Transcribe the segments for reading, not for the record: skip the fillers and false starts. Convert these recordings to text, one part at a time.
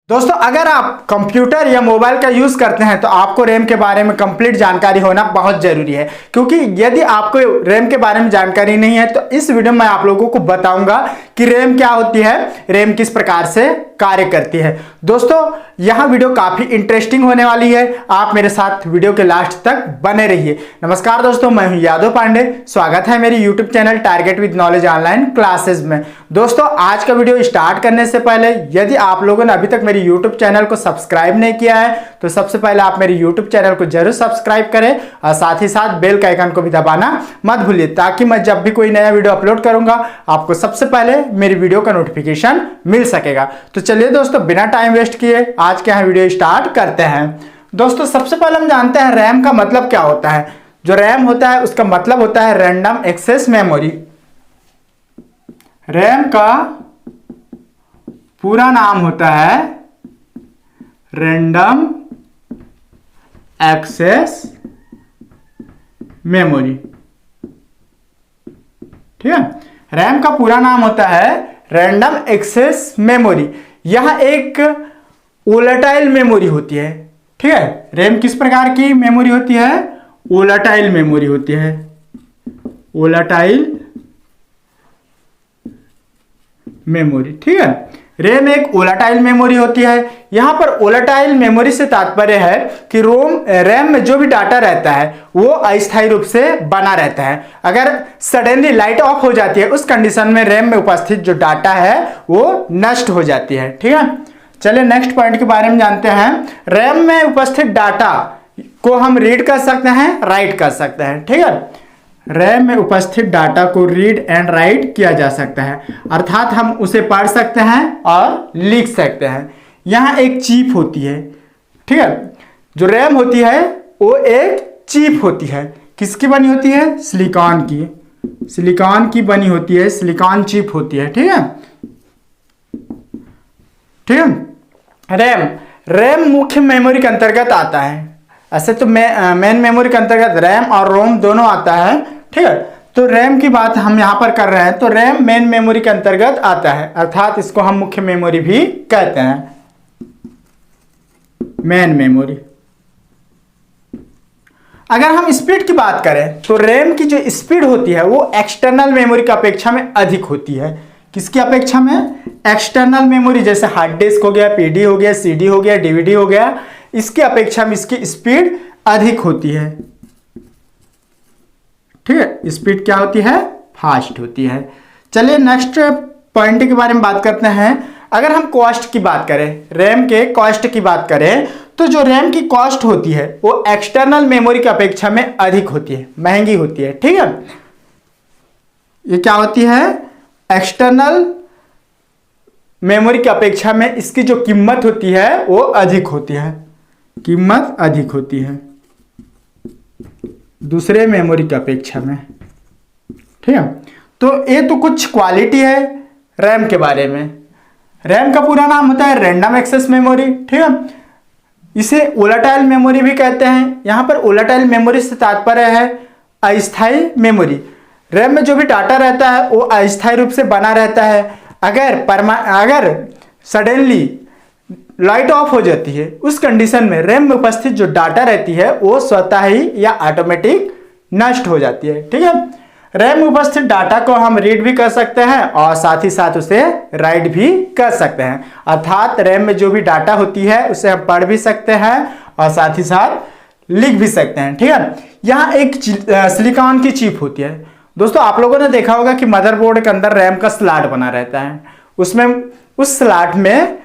दोस्तों अगर आप कंप्यूटर या मोबाइल का यूज करते हैं तो आपको रैम के बारे में कंप्लीट जानकारी होना बहुत जरूरी है, क्योंकि यदि आपको रैम के बारे में जानकारी नहीं है तो इस वीडियो में आप लोगों को बताऊंगा कि रैम क्या होती है, रैम किस प्रकार से कार्य करती है। दोस्तों यह वीडियो काफी इंटरेस्टिंग होने वाली है, आप मेरे साथ वीडियो के लास्ट तक बने रहिए। नमस्कार दोस्तों, मैं हूं यादव पांडे, स्वागत है मेरी YouTube channel target with knowledge online classes में। दोस्तों आज का वीडियो स्टार्ट करने से पहले यदि आप लोगों ने अभी तक मेरी यूट्यूब चैनल को सब्सक्राइब नहीं किया है तो सबसे पहले आप मेरे यूट्यूब चैनल को जरूर सब्सक्राइब करें और साथ ही साथ बेल का आइकन को भी दबाना मत भूलिए, ताकि मैं जब भी कोई नया वीडियो अपलोड करूंगा आपको सबसे पहले मेरी वीडियो का नोटिफिकेशन मिल सकेगा। तो चलिए दोस्तों बिना टाइम वेस्ट किए आज के यहाँ वीडियो स्टार्ट करते हैं। दोस्तों सबसे पहले हम जानते हैं रैम का मतलब क्या होता है। जो रैम होता है उसका मतलब होता है रैंडम एक्सेस मेमोरी। रैम का पूरा नाम होता है रैंडम एक्सेस मेमोरी। ठीक है, रैम का पूरा नाम होता है रैंडम एक्सेस मेमोरी। यह एक वोलेटाइल मेमोरी होती है। ठीक है, रैम किस प्रकार की मेमोरी होती है? वोलेटाइल मेमोरी होती है। Volatile memory. ठीक है, रैम एक वोलेटाइल मेमोरी होती है। यहां पर वोलेटाइल मेमोरी से तात्पर्य है कि रैम में जो भी डाटा रहता है वो अस्थायी रूप से बना रहता है। अगर सडनली लाइट ऑफ हो जाती है उस कंडीशन में रैम में उपस्थित जो डाटा है वो नष्ट हो जाती है। ठीक है, चलिए नेक्स्ट पॉइंट के बारे में जानते हैं। रैम में उपस्थित डाटा को हम रीड कर सकते हैं, राइट कर सकते हैं। ठीक है, रैम में उपस्थित डाटा को रीड एंड राइट किया जा सकता है, अर्थात हम उसे पढ़ सकते हैं और लिख सकते हैं। यहां एक चिप होती है। ठीक है, जो रैम होती है वो एक चिप होती है। किसकी बनी होती है? सिलिकॉन की। सिलिकॉन की बनी होती है, सिलिकॉन चिप होती है। ठीक है, ठीक है। रैम मुख्य मेमोरी के अंतर्गत आता है। ऐसे तो मेन मेमोरी के अंतर्गत रैम और रोम दोनों आता है। ठीक है, तो रैम की बात हम यहां पर कर रहे हैं तो रैम मेन मेमोरी के अंतर्गत आता है, अर्थात इसको हम मुख्य मेमोरी भी कहते हैं, मेन मेमोरी। अगर हम स्पीड की बात करें तो रैम की जो स्पीड होती है वो एक्सटर्नल मेमोरी की अपेक्षा में अधिक होती है। किसकी अपेक्षा में? एक्सटर्नल मेमोरी, जैसे हार्ड डिस्क हो गया, पीडी हो गया, सीडी हो गया, डीवीडी हो गया, इसकी अपेक्षा में इसकी स्पीड अधिक होती है। ठीक है, स्पीड क्या होती है? फास्ट होती है। चलिए नेक्स्ट पॉइंट के बारे में बात करते हैं। अगर हम कॉस्ट की बात करें, रैम के कॉस्ट की बात करें तो जो रैम की कॉस्ट होती है वो एक्सटर्नल मेमोरी की अपेक्षा में अधिक होती है, महंगी होती है। ठीक है, ये क्या होती है? एक्सटर्नल मेमोरी की अपेक्षा में इसकी जो कीमत होती है वो अधिक होती है, कीमत अधिक होती है दूसरे मेमोरी की अपेक्षा में। ठीक है, तो ये तो कुछ क्वालिटी है रैम के बारे में। रैम का पूरा नाम होता है रैंडम एक्सेस मेमोरी। ठीक है, इसे वोलेटाइल मेमोरी भी कहते हैं। यहां पर वोलेटाइल मेमोरी से तात्पर्य है अस्थायी मेमोरी। रैम में जो भी डाटा रहता है वो अस्थायी रूप से बना रहता है। अगर सडनली लाइट ऑफ हो जाती है उस कंडीशन में रैम में उपस्थित जो डाटा रहती है वो स्वतः ही या ऑटोमेटिक नष्ट हो जाती है। ठीक है, रैम में उपस्थित डाटा को हम रीड भी कर सकते हैं और साथ ही साथ उसे राइट भी कर सकते हैं, अर्थात रैम में जो भी डाटा होती है उसे हम पढ़ भी सकते हैं और साथ ही साथ लिख भी सकते हैं। ठीक है, यहाँ एक सिलिकॉन की चिप होती है। दोस्तों आप लोगों ने देखा होगा कि मदरबोर्ड के अंदर रैम का स्लॉट बना रहता है, उसमें उस स्लॉट में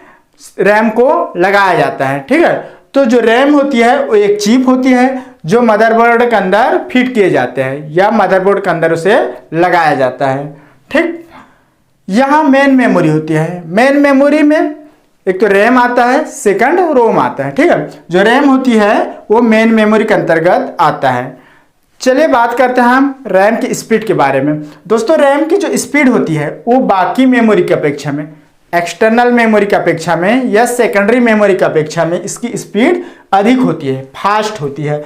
रैम को लगाया जाता है। ठीक है, तो जो रैम होती है वो एक चिप होती है जो मदरबोर्ड के अंदर फिट किए जाते हैं या मदरबोर्ड के अंदर उसे लगाया जाता है। ठीक, यहां मेन मेमोरी होती है। मेन मेमोरी में एक तो रैम आता है, सेकंड रोम आता है। ठीक है, जो रैम होती है वो मेन मेमोरी के अंतर्गत आता है। चलिए बात करते हैं हम रैम की स्पीड के बारे में। दोस्तों रैम की जो स्पीड होती है वो बाकी मेमोरी की अपेक्षा में, एक्सटर्नल मेमोरी की अपेक्षा में या सेकेंडरी मेमोरी की अपेक्षा में इसकी स्पीड अधिक होती है, फास्ट होती है।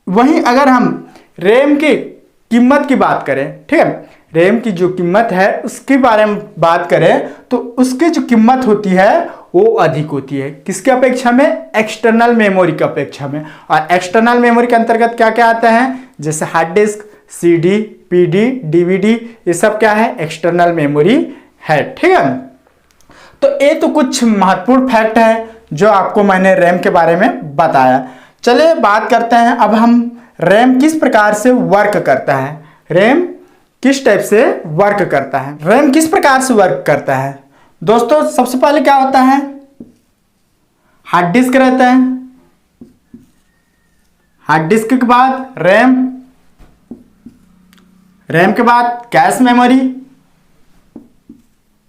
वहीं अगर हम रैम की कीमत की बात करें, ठीक है, रैम की जो कीमत है उसके बारे में बात करें तो उसकी जो कीमत होती है वो अधिक होती है। किसके अपेक्षा में? एक्सटर्नल मेमोरी की अपेक्षा में। और एक्सटर्नल मेमोरी के अंतर्गत क्या क्या आता है? जैसे hard disk, CD, PD, DVD, ये सब क्या है? एक्सटर्नल मेमोरी है। ठीक है, तो ये तो कुछ महत्वपूर्ण फैक्ट है जो आपको मैंने रैम के बारे में बताया। चलिए बात करते हैं अब हम रैम किस प्रकार से वर्क करता है। रैम किस टाइप से वर्क करता है? रैम किस प्रकार से वर्क करता है? दोस्तों सबसे पहले क्या होता है? हार्ड डिस्क रहता है, हार्ड डिस्क के बाद रैम, रैम के बाद कैश मेमोरी,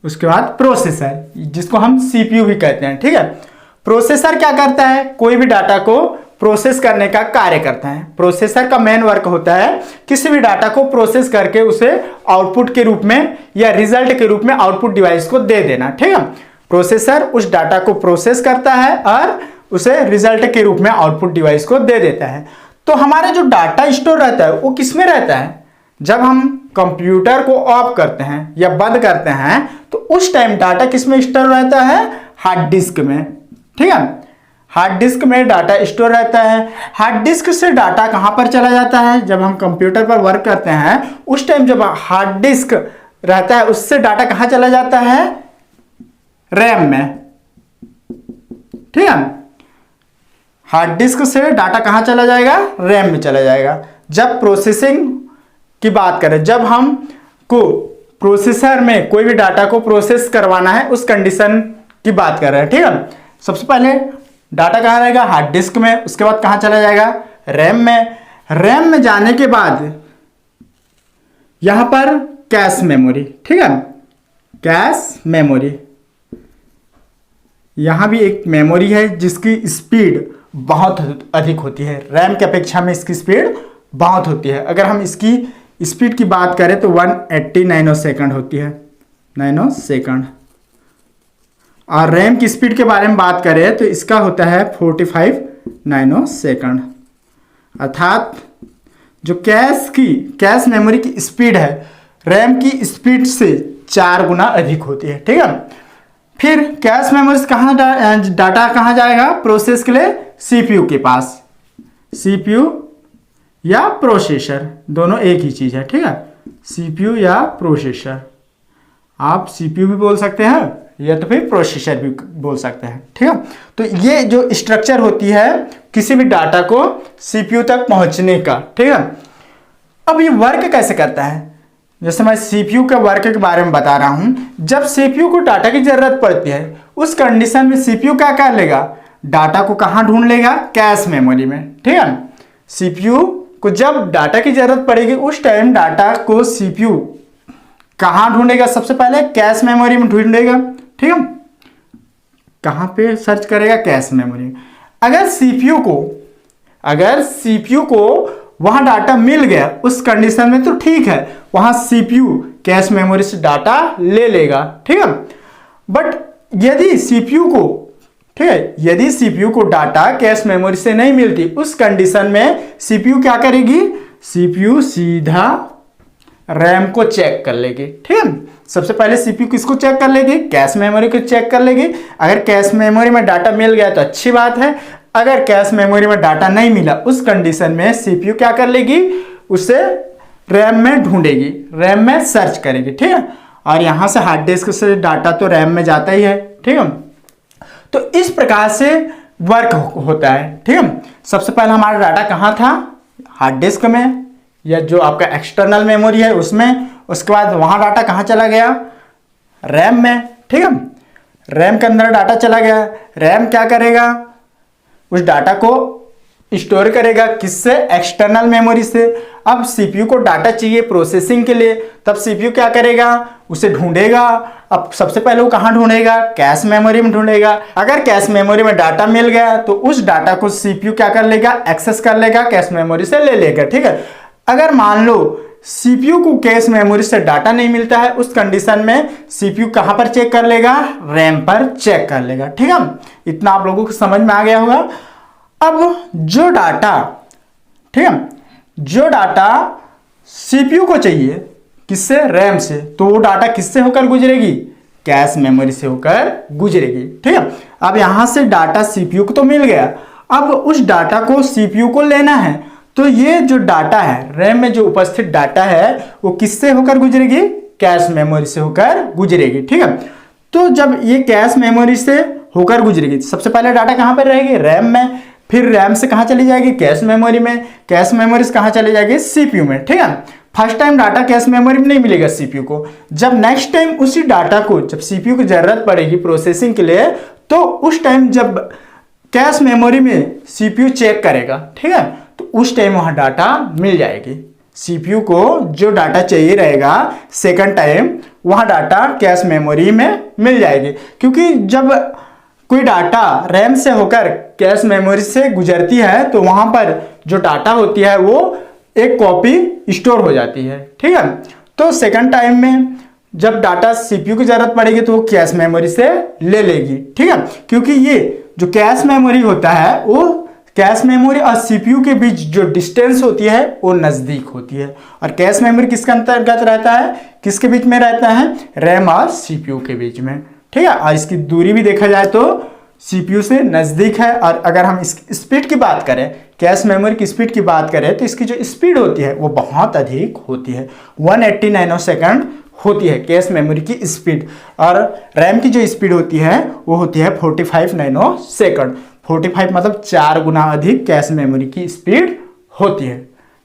उसके बाद प्रोसेसर जिसको हम CPU भी कहते हैं। ठीक है, प्रोसेसर क्या करता है? कोई भी डाटा को प्रोसेस करने का कार्य करता है। प्रोसेसर का मेन वर्क होता है किसी भी डाटा को प्रोसेस करके उसे आउटपुट के रूप में या रिजल्ट के रूप में आउटपुट डिवाइस को दे देना। ठीक है, प्रोसेसर उस डाटा को प्रोसेस करता है और उसे रिजल्ट के रूप में आउटपुट डिवाइस को दे देता है। तो हमारा जो डाटा स्टोर रहता है वो किस में रहता है? जब हम कंप्यूटर को ऑफ करते हैं या बंद करते हैं तो उस टाइम डाटा किस में स्टोर रहता है? हार्ड डिस्क में। ठीक है, हार्ड डिस्क में डाटा स्टोर रहता है। हार्ड डिस्क से डाटा कहां पर चला जाता है? जब हम कंप्यूटर पर वर्क करते हैं उस टाइम जब हार्ड डिस्क रहता है उससे डाटा कहां चला जाता है? रैम में। ठीक है, हार्ड डिस्क से डाटा कहां चला जाएगा? रैम में चला जाएगा। जब प्रोसेसिंग की बात करें, जब हम को प्रोसेसर में कोई भी डाटा को प्रोसेस करवाना है उस कंडीशन की बात कर रहे हैं। ठीक है, सबसे पहले डाटा कहां रहेगा? हार्ड डिस्क में, उसके बाद कहां चला जाएगा? रैम में। रैम में जाने के बाद यहां पर कैश मेमोरी। ठीक है, कैश मेमोरी, यहां भी एक मेमोरी है जिसकी स्पीड बहुत अधिक होती है। रैम की अपेक्षा में इसकी स्पीड बहुत होती है। अगर हम इसकी स्पीड की बात करें तो 180 नैनो सेकंड होती है, नैनो सेकंड। और रैम की स्पीड के बारे में बात करें तो इसका होता है 45 नैनो सेकंड। अर्थात जो कैश मेमोरी की स्पीड है रैम की स्पीड से 4 गुना अधिक होती है। ठीक है, फिर कैश मेमोरी से डाटा कहां जाएगा प्रोसेस के लिए? CPU के पास। CPU या प्रोसेसर दोनों एक ही चीज है। ठीक है, CPU या प्रोसेसर, आप CPU भी बोल सकते हैं या तो फिर प्रोसेसर भी बोल सकते हैं। ठीक है, तो ये जो स्ट्रक्चर होती है किसी भी डाटा को CPU तक पहुंचने का। ठीक है, अब ये वर्क कैसे करता है? जैसे मैं CPU के वर्क के बारे में बता रहा हूं। जब CPU को डाटा की जरूरत पड़ती है उस कंडीशन में CPU क्या कर लेगा? डाटा को कहां ढूंढ लेगा? कैश मेमोरी में। ठीक है, CPU को जब डाटा की जरूरत पड़ेगी उस टाइम डाटा को CPU कहां ढूंढेगा? सबसे पहले कैश मेमोरी में ढूंढेगा। ठीक है, कहां पे सर्च करेगा? Cache memory. अगर CPU को वहां डाटा मिल गया उस कंडीशन में तो ठीक है, वहां CPU कैश मेमोरी से डाटा ले लेगा। ठीक है, बट यदि CPU को डाटा कैश मेमोरी से नहीं मिलती उस कंडीशन में CPU क्या करेगी? CPU सीधा रैम को चेक कर लेगी। ठीक है, सबसे पहले CPU किसको चेक कर लेगी? कैश मेमोरी को चेक कर लेगी। अगर कैश मेमोरी में डाटा मिल गया तो अच्छी बात है, अगर कैश मेमोरी में डाटा नहीं मिला उस कंडीशन में CPU क्या कर लेगी? उसे रैम में ढूंढेगी, रैम में सर्च करेगी। ठीक है, और यहां से हार्ड डिस्क से डाटा तो रैम में जाता ही है। ठीक है, तो इस प्रकार से वर्क होता है। ठीक है, सबसे पहले हमारा डाटा कहां था? हार्ड डिस्क में या जो आपका एक्सटर्नल मेमोरी है उसमें। उसके बाद वहां डाटा कहां चला गया? रैम में। ठीक है, रैम के अंदर डाटा चला गया। रैम क्या करेगा? उस डाटा को स्टोर करेगा किससे? एक्सटर्नल मेमोरी से। अब CPU को डाटा चाहिए प्रोसेसिंग के लिए, तब CPU क्या करेगा? उसे ढूंढेगा। अब सबसे पहले वो कहां ढूंढेगा? कैश मेमोरी में ढूंढेगा। अगर कैश मेमोरी में डाटा मिल गया तो उस डाटा को CPU क्या कर लेगा? एक्सेस कर लेगा, कैश मेमोरी से ले लेगा। ठीक है, अगर मान लो CPU को कैश मेमोरी से डाटा नहीं मिलता है उस कंडीशन में CPU कहां पर चेक कर लेगा? रैम पर चेक कर लेगा। ठीक है, इतना आप लोगों को समझ में आ गया होगा। अब जो डाटा, ठीक है, जो डाटा CPU को चाहिए किससे, रैम से, तो वो डाटा किससे होकर गुजरेगी, कैश मेमोरी से होकर गुजरेगी। ठीक है, अब यहां से डाटा सीपीयू को तो मिल गया, अब उस डाटा को सीपीयू को लेना है, तो ये जो डाटा है, रैम में जो उपस्थित डाटा है वो किससे होकर गुजरेगी, कैश मेमोरी से होकर गुजरेगी। ठीक है, तो जब ये कैश मेमोरी से होकर गुजरेगी, सबसे पहले डाटा कहां पर रहेगी, रैम में, फिर रैम से कहां चली जाएगी, कैश मेमोरी में, कैश मेमोरी से कहां चली जाएगी, सीपीयू में। ठीक है, first time data cache memory में नहीं मिलेगा सीपीयू को, जब नेक्स्ट टाइम उसी डाटा को, जब सीपीयू की जरूरत पड़ेगी प्रोसेसिंग के लिए, तो उस टाइम जब कैश मेमोरी में सीपीयू चेक करेगा, ठीक है, तो उस टाइम वहां डाटा मिल जाएगी। सीपीयू को जो डाटा चाहिए रहेगा सेकंड टाइम, वहां डाटा कैश मेमोरी में मिल जाएगी, क्योंकि जब कोई डाटा रैम से होकर कैश मेमोरी से गुजरती है तो वहां पर जो डाटा होती है वो एक कॉपी स्टोर हो जाती है। ठीक है, तो सेकंड टाइम में जब डाटा सीपीयू की जरूरत पड़ेगी तो वो कैश मेमोरी से ले लेगी। ठीक है, क्योंकि ये जो कैश मेमोरी होता है वो कैश मेमोरी और सीपीयू के बीच जो डिस्टेंस होती है वो नजदीक होती है, और कैश मेमोरी किसके अंतर्गत रहता है, किसके बीच में रहता है, रैम और सीपीयू के बीच में। ठीक है, और इसकी दूरी भी देखा जाए तो सीपीयू से नजदीक है। और अगर हम इसकी स्पीड की बात करें, कैश मेमोरी की स्पीड की बात करें, तो इसकी जो स्पीड होती है वो बहुत अधिक होती है, 180 नैनोसेकंड होती है कैश मेमोरी की स्पीड, और रैम की जो स्पीड होती है वो होती है 45 नैनोसेकंड। 45 मतलब 4 गुना अधिक कैश मेमोरी की स्पीड होती है।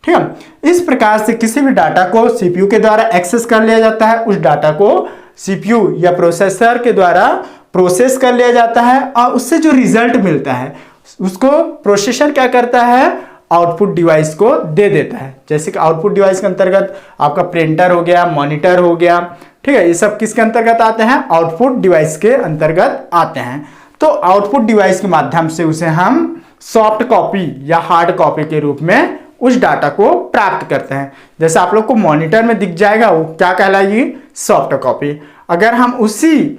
ठीक है, इस प्रकार से किसी भी डाटा को सीपीयू के द्वारा एक्सेस कर लिया जाता है, उस डाटा को सीपीयू या प्रोसेसर के द्वारा प्रोसेस कर लिया जाता है, और उससे जो रिजल्ट मिलता है उसको प्रोसेसर क्या करता है, आउटपुट डिवाइस को दे देता है। जैसे कि आउटपुट डिवाइस के अंतर्गत आपका प्रिंटर हो गया, मॉनिटर हो गया, ठीक है, ये सब किसके अंतर्गत आते हैं, आउटपुट डिवाइस के अंतर्गत आते हैं। तो आउटपुट डिवाइस के माध्यम से उसे हम सॉफ्ट कॉपी या हार्ड कॉपी के रूप में उस डाटा को प्राप्त करते हैं। जैसे आप लोग को मॉनिटर में दिख जाएगा, वो क्या कहलाएगी, सॉफ्ट कॉपी। अगर हम उसी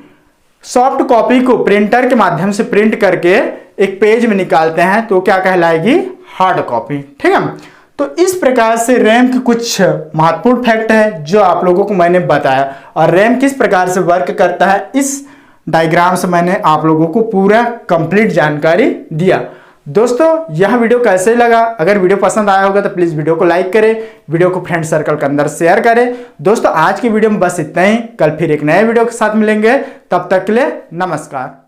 सॉफ्ट कॉपी को प्रिंटर के माध्यम से प्रिंट करके एक पेज में निकालते हैं तो क्या कहलाएगी, हार्ड कॉपी। ठीक है, तो इस प्रकार से रैम के कुछ महत्वपूर्ण फैक्ट है जो आप लोगों को मैंने बताया, और रैम किस प्रकार से वर्क करता है इस डायग्राम से मैंने आप लोगों को पूरा कंप्लीट जानकारी दिया। दोस्तों, यह वीडियो कैसे लगा, अगर वीडियो पसंद आया होगा तो प्लीज वीडियो को लाइक करें, वीडियो को फ्रेंड सर्कल के अंदर शेयर करें। दोस्तों, आज की वीडियो में बस इतना ही, कल फिर एक नए वीडियो के साथ मिलेंगे, तब तक के लिए नमस्कार।